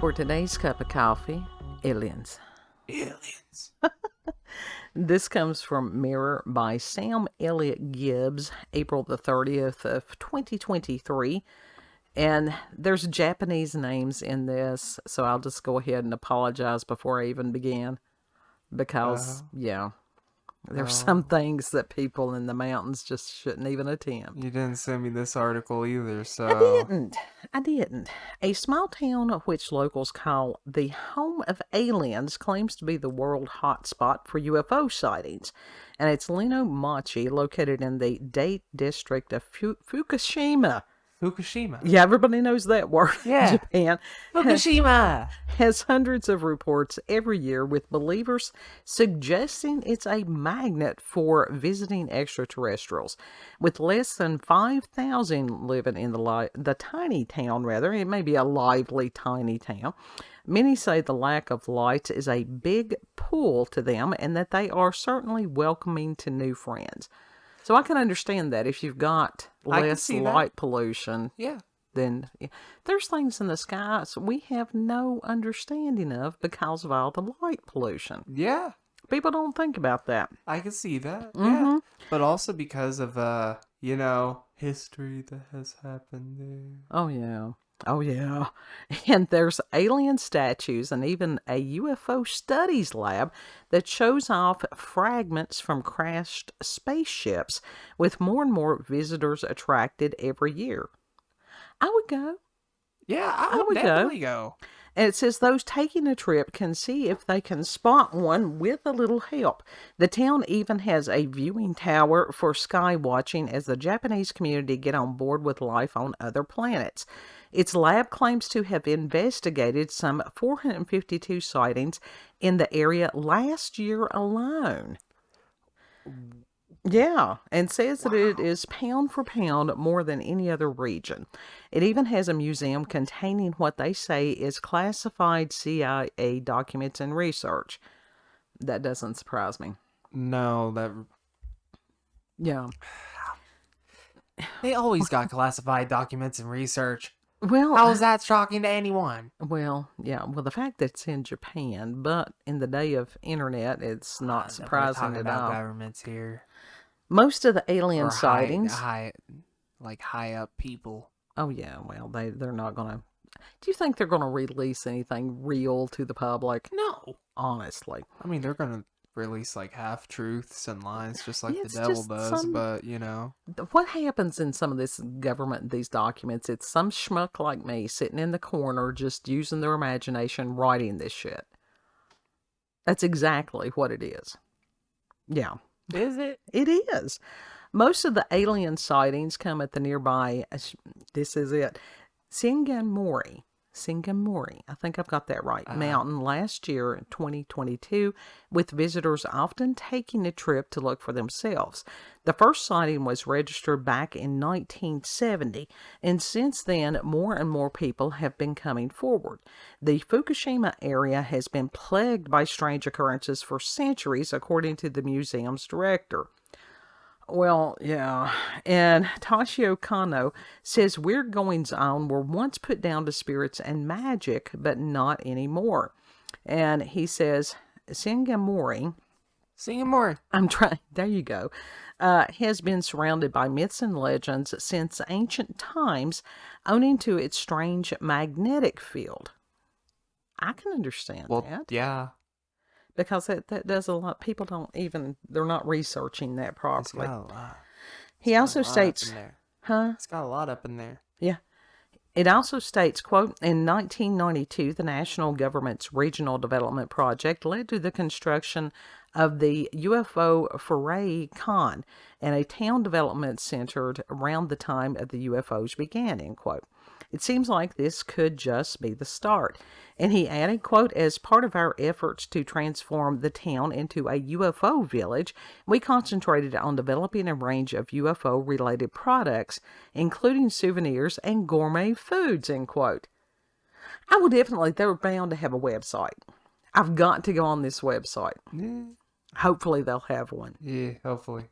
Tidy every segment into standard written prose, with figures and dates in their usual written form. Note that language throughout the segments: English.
For today's cup of coffee, aliens. Aliens. This comes from Mirror by Sam Elliott-Gibbs, April the 30th of 2023. And there's Japanese names in this, so I'll just go ahead and apologize before I even begin. Because, there's some things that people in the mountains just shouldn't even attempt. You didn't send me this article either, so... I didn't. A small town which locals call the home of aliens claims to be the world hotspot for UFO sightings. And it's Lino-Machi, located in the Date district of Fukushima. Fukushima. Yeah, everybody knows that word in Japan. Fukushima has hundreds of reports every year with believers suggesting it's a magnet for visiting extraterrestrials. With less than 5,000 living in the tiny town, it may be a lively tiny town. Many say the lack of lights is a big pull to them and that they are certainly welcoming to new friends. So I can understand that if you've got less light pollution, then there's things in the sky we have no understanding of because of all the light pollution. Yeah. People don't think about that. I can see that. Mm-hmm. Yeah. But also because of, history that has happened there. Oh, yeah. Oh, yeah. And there's alien statues and even a UFO studies lab that shows off fragments from crashed spaceships, with more and more visitors attracted every year. I would go. Yeah, I would definitely go. And it says those taking a trip can see if they can spot one with a little help. The town even has a viewing tower for sky watching as the Japanese community get on board with life on other planets. Its lab claims to have investigated some 452 sightings in the area last year alone. Yeah, and says that it is pound for pound more than any other region. It even has a museum containing what they say is classified CIA documents and research. That doesn't surprise me. No, that... Yeah. They always got classified documents and research. Well, how is that shocking to anyone? Well, yeah. Well, the fact that it's in Japan, but in the day of internet, it's not surprising at all. Governments here. Most of the alien sightings, high up people. Oh yeah, well they're not gonna. Do you think they're gonna release anything real to the public? No, honestly. I mean, they're gonna release half truths and lies, just like the devil does. But what happens in some of this government, these documents? It's some schmuck like me sitting in the corner, just using their imagination, writing this shit. That's exactly what it is. Yeah. Is it? It is. Most of the alien sightings come at the nearby, this is it, Singamori, I think I've got that right, mountain last year in 2022, with visitors often taking a trip to look for themselves. The first sighting was registered back in 1970, and since then, more and more people have been coming forward. The Fukushima area has been plagued by strange occurrences for centuries, according to the museum's director. Well, yeah, and Toshio Kano says weird goings-on were once put down to spirits and magic, but not anymore. And he says, Singamori, there you go, has been surrounded by myths and legends since ancient times, owing to its strange magnetic field. I can understand that. Yeah. Because that does a lot. People they're not researching that properly. It's got a lot. He also states, It's got a lot up in there. Yeah. It also states, quote, in 1992, the national government's regional development project led to the construction of the UFO Foray Con and a town development centered around the time of the UFOs began, end quote. It seems like this could just be the start. And he added, quote, as part of our efforts to transform the town into a UFO village, we concentrated on developing a range of UFO-related products, including souvenirs and gourmet foods, end quote. I will definitely, they're bound to have a website. I've got to go on this website. Yeah. Hopefully they'll have one. Yeah, hopefully.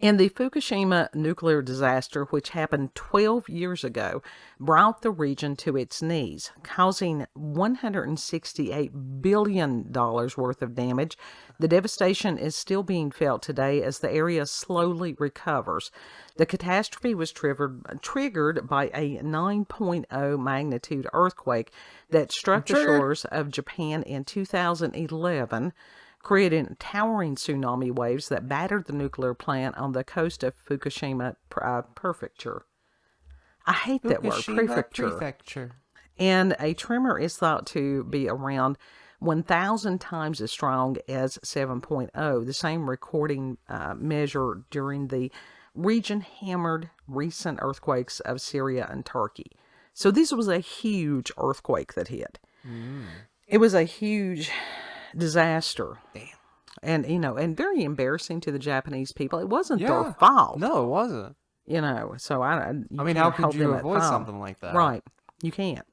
And the Fukushima nuclear disaster, which happened 12 years ago, brought the region to its knees, causing $168 billion worth of damage. The devastation is still being felt today as the area slowly recovers. The catastrophe was triggered by a 9.0 magnitude earthquake that struck the shores of Japan in 2011, creating towering tsunami waves that battered the nuclear plant on the coast of Fukushima Prefecture. I hate that word, prefecture. And a tremor is thought to be around 1,000 times as strong as 7.0, the same recording measure during the region-hammered recent earthquakes of Syria and Turkey. So this was a huge earthquake that hit. It was a huge disaster. Damn. And, and very embarrassing to the Japanese people. It wasn't their fault. No, it wasn't. So I mean, how could you avoid something like that? Right. You can't.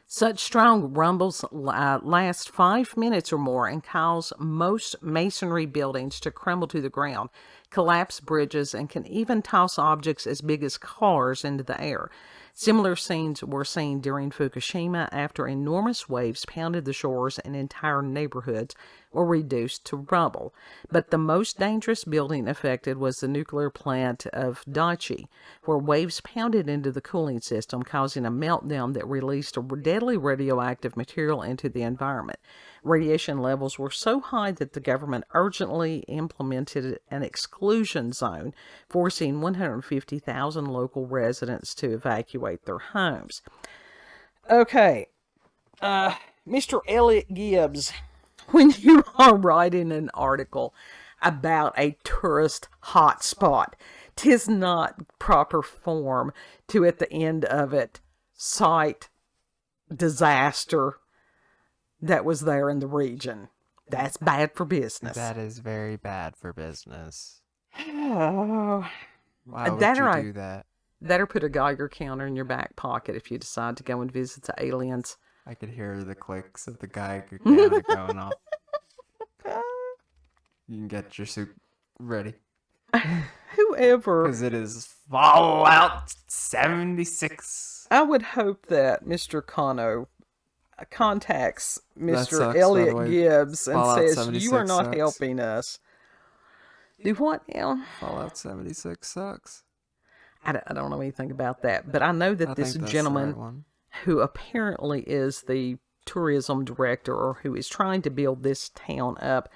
Such strong rumbles last 5 minutes or more and cause most masonry buildings to crumble to the ground, collapse bridges, and can even toss objects as big as cars into the air. Similar scenes were seen during Fukushima after enormous waves pounded the shores and entire neighborhoods were reduced to rubble. But the most dangerous building affected was the nuclear plant of Daiichi, where waves pounded into the cooling system, causing a meltdown that released a deadly radioactive material into the environment. Radiation levels were so high that the government urgently implemented an exclusion zone, forcing 150,000 local residents to evacuate their homes. Okay, Mr. Elliott-Gibbs, when you are writing an article about a tourist hotspot, 'tis not proper form to, at the end of it, cite disaster that was there in the region. That's bad for business. That is very bad for business. Oh. Why would you do that? That or put a Geiger counter in your back pocket if you decide to go and visit the aliens. I could hear the clicks of the Geiger counter going off. You can get your soup ready. Whoever. Because it is Fallout 76. I would hope that Mr. Kano contacts Mr. Sucks, Elliott-Gibbs and Fallout says, 76 you are not sucks. helping us. Do what now? Fallout 76 sucks. I don't know anything about that, but I know that this gentleman who apparently is the tourism director or who is trying to build this town up,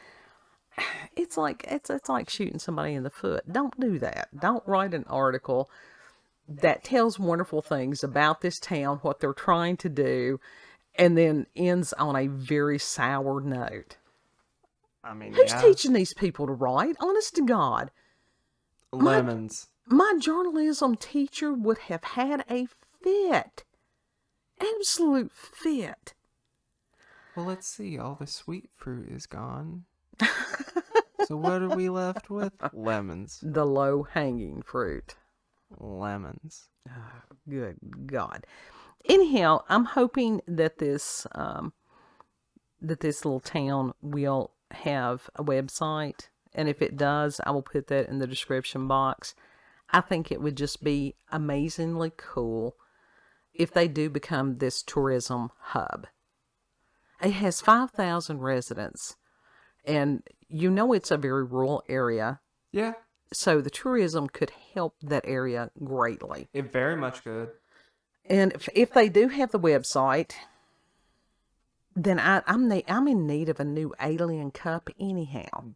it's like shooting somebody in the foot. Don't do that. Don't write an article that tells wonderful things about this town, what they're trying to do, and then ends on a very sour note. I mean, who's teaching these people to write? Honest to God. Lemons. My journalism teacher would have had a fit. Absolute fit. Well, let's see. All the sweet fruit is gone. So what are we left with? Lemons. The low-hanging fruit. Lemons. Oh, good God. Anyhow, I'm hoping that this little town will have a website, and if it does, I will put that in the description box. I think it would just be amazingly cool if they do become this tourism hub. It has 5,000 residents, and it's a very rural area. Yeah. So the tourism could help that area greatly. It very much could. And if they do have the website, then I'm in need of a new alien cup anyhow.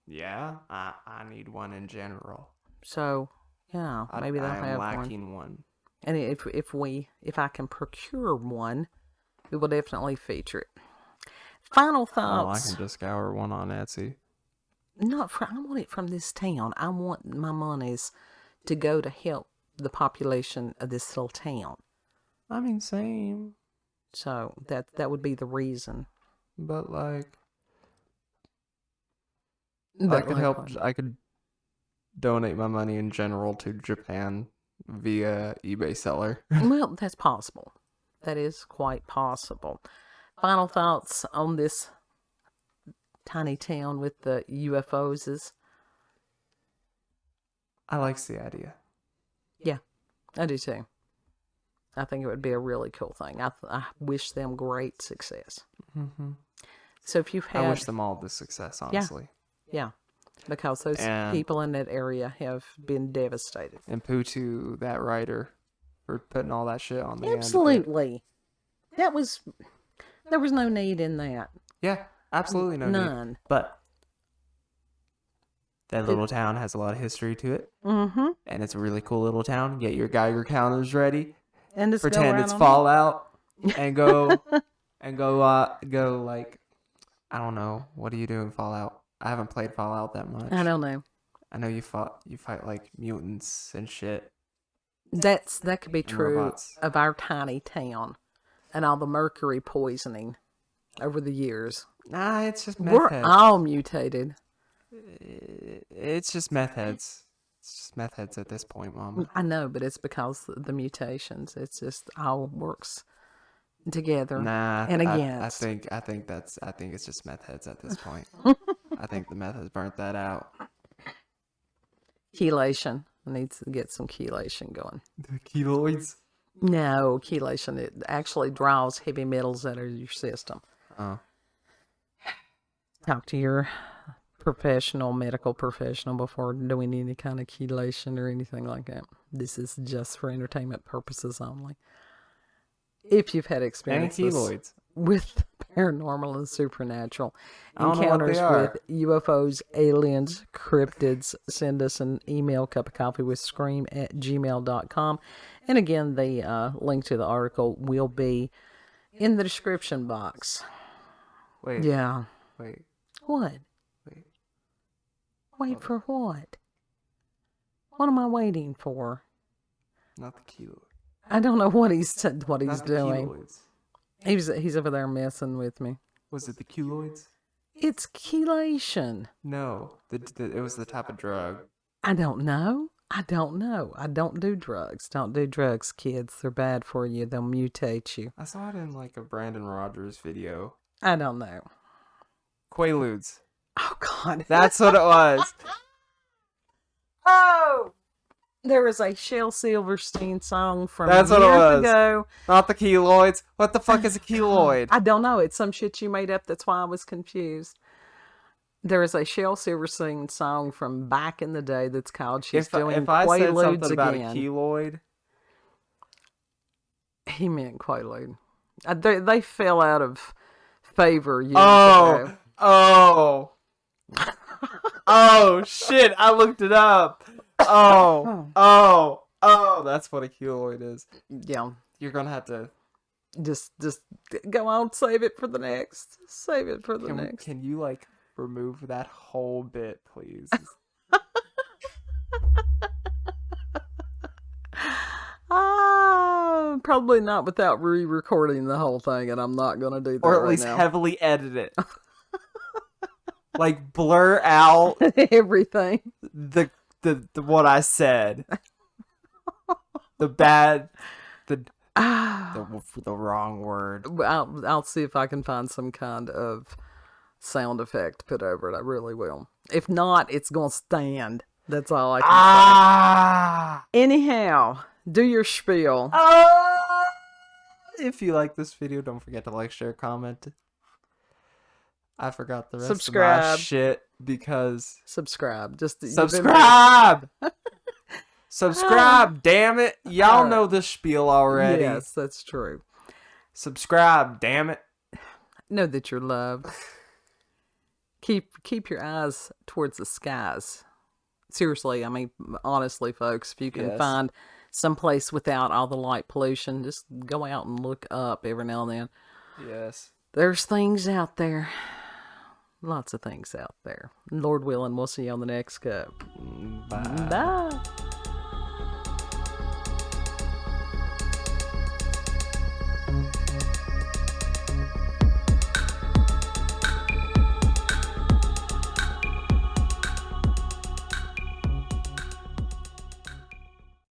Yeah, I need one in general. So, yeah, maybe they'll have one. I'm lacking one. And if I can procure one, we will definitely feature it. Final thoughts. I can just scour one on Etsy. I want it from this town. I want my monies to go to help the population of this little town. I mean, same. So that would be the reason. But I could help. I could donate my money in general to Japan via eBay seller. Well, that's possible. That is quite possible. Final thoughts on this tiny town with the UFOs is? I like the idea. Yeah, I do too. I think it would be a really cool thing. I wish them great success. Mm-hmm. So if you've had... I wish them all the success, honestly. Yeah, because those people in that area have been devastated. And poo to that writer for putting all that shit on the Absolutely. There was no need in that. Yeah, absolutely no None. need. But that little town has a lot of history to it. Mm-hmm. And it's a really cool little town. Get your Geiger counters ready. And just pretend it's Fallout. And go like, I don't know. What do you do in Fallout? I haven't played Fallout that much. I don't know. I know you fight like mutants and shit. That could be true robots. Of our tiny town and all the mercury poisoning over the years. Nah, it's just meth We're heads. all mutated. It's just meth heads. It's just meth heads at this point, Mom. I know, but it's because of the mutations. It's just all works together. Nah, and against. I think it's just meth heads at this point. I think the meth has burnt that out. Chelation. I need to get some chelation going. The keloids? No, chelation. It actually draws heavy metals out of your system. Oh. Talk to your medical professional before doing any kind of chelation or anything like that. This is just for entertainment purposes only. If you've had experiences with paranormal and supernatural encounters with UFOs, aliens, cryptids, send us an email, cupofcoffeewithscream@gmail.com. And again, the link to the article will be in the description box. Wait. Yeah. Wait. What? Wait for what? What am I waiting for? Not the keloid. I don't know what he's doing. Keloids. He's over there messing with me. Was it the keloids? It's chelation. No, it was the type of drug. I don't know. I don't do drugs. Don't do drugs, kids. They're bad for you. They'll mutate you. I saw it in like a Brandon Rogers video. I don't know. Quaaludes. Oh, God. That's what it was. Oh! There was a Shel Silverstein song from years ago. Not the keloids. What the fuck is a keloid? I don't know. It's some shit you made up. That's why I was confused. There is a Shel Silverstein song from back in the day that's called She's Doing If I said Quaaludes something about a Again. keloid. He meant Quaalude. They fell out of favor years ago. Oh, shit. I looked it up. Oh, that's what a keloid is. Yeah. You're going to have to... Just go on, save it for the next. Save it for the next. Can you, like, remove that whole bit, please? Probably not without re-recording the whole thing, and I'm not going to do that or at right least now. Heavily edit it. Like, blur out everything. The what I said. The bad... The wrong word. I'll see if I can find some kind of sound effect to put over it. I really will. If not, it's going to stand. That's all I can say. Anyhow, do your spiel. If you like this video, don't forget to like, share, comment. I forgot the rest subscribe. Of my shit because... Subscribe. Just subscribe! Subscribe, damn it. Y'all know the spiel already. Yes, that's true. Subscribe, damn it. Know that you're loved. Keep your eyes towards the skies. Seriously, I mean, honestly, folks, if you can find someplace without all the light pollution, just go out and look up every now and then. Yes. There's things out there. Lots of things out there. Lord willing, we'll see you on the next cup. Bye. Bye.